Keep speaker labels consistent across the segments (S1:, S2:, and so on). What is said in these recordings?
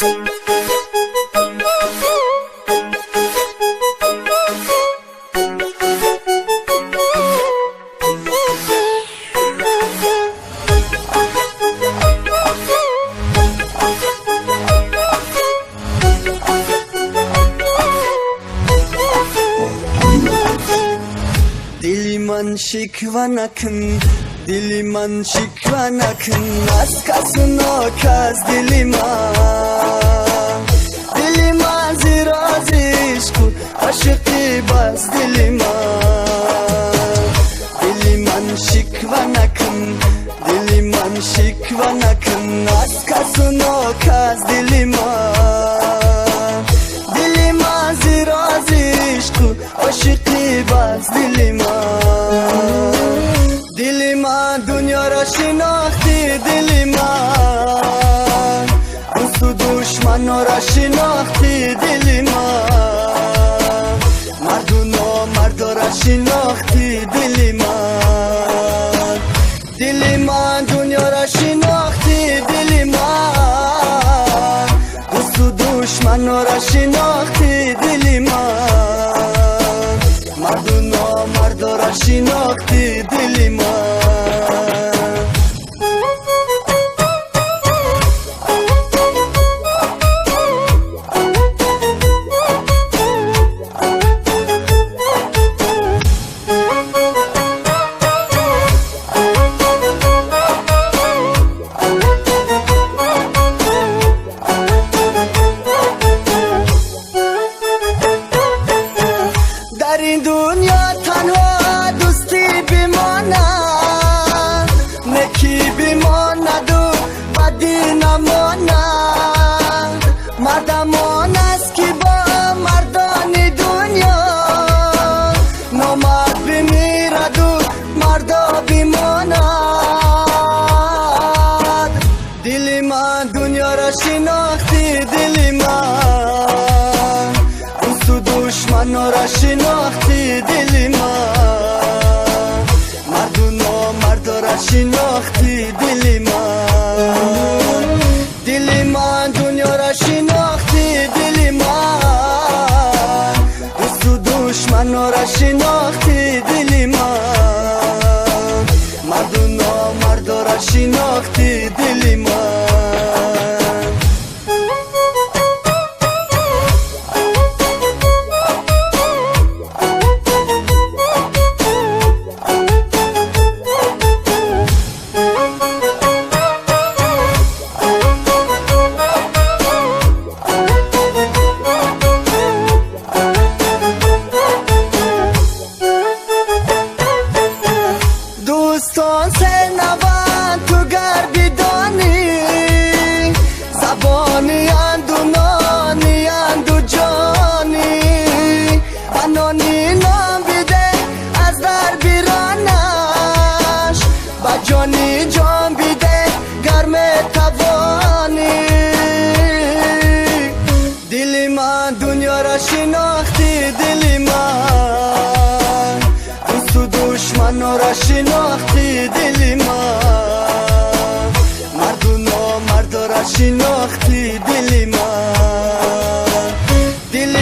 S1: دلی من شکوه نکن، دلی من شکوه نکن از کس و ناکس. دلی من زیر از عشق و عاشقی بس. دلی من شکوه نکن، دلی من شکوه نکن از کس و ناکس. دلی من زیر از عشق و عاشقی بس. دلی من دنیا را شناختی. دلی من دوست و دشمن را شناختی. دلی من مرد و نامرد را شناختی. دلی من دنیا را شناختی. دلی من دوست و دشمن را شناختی. دلی من مرد و نامرد را شناختی. دلی من در این دنیا تنها دوستی بماند، نکی بماند و بدی نماند. مردمان است که با مردان دنیا، نامرد بمیرد و مردا بماند. دلی من دنیا را شناختی. دلی من دوست و دشمن را شناختی. دلی من مرد و نامرد را شناختی. دلی من دنیا را شناختی. دلی من دوست و دشمن را شناختی. دلی من مرد و نامرد را شناختی. دلی من دوستان سرنوند تو گر بدانی، زبانی اند و نانی اند و جانی. انانی نام بده از در بیرانش، با جانی جان بده گرم توانی. دلی من دنیا را شناختی. دلی من دوست و دشمن را شناختی. دلی من مرد و نامرد را شناختی. دلی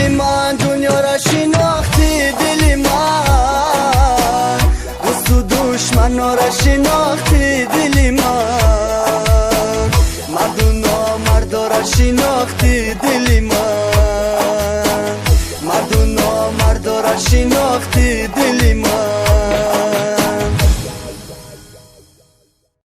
S1: من دنیا را شناختی. دلی من دوست و دشمن را شناختی. دلی من مرد و نامرد را شناختی. دلی من مرد و نامرد را شناختی. دلی من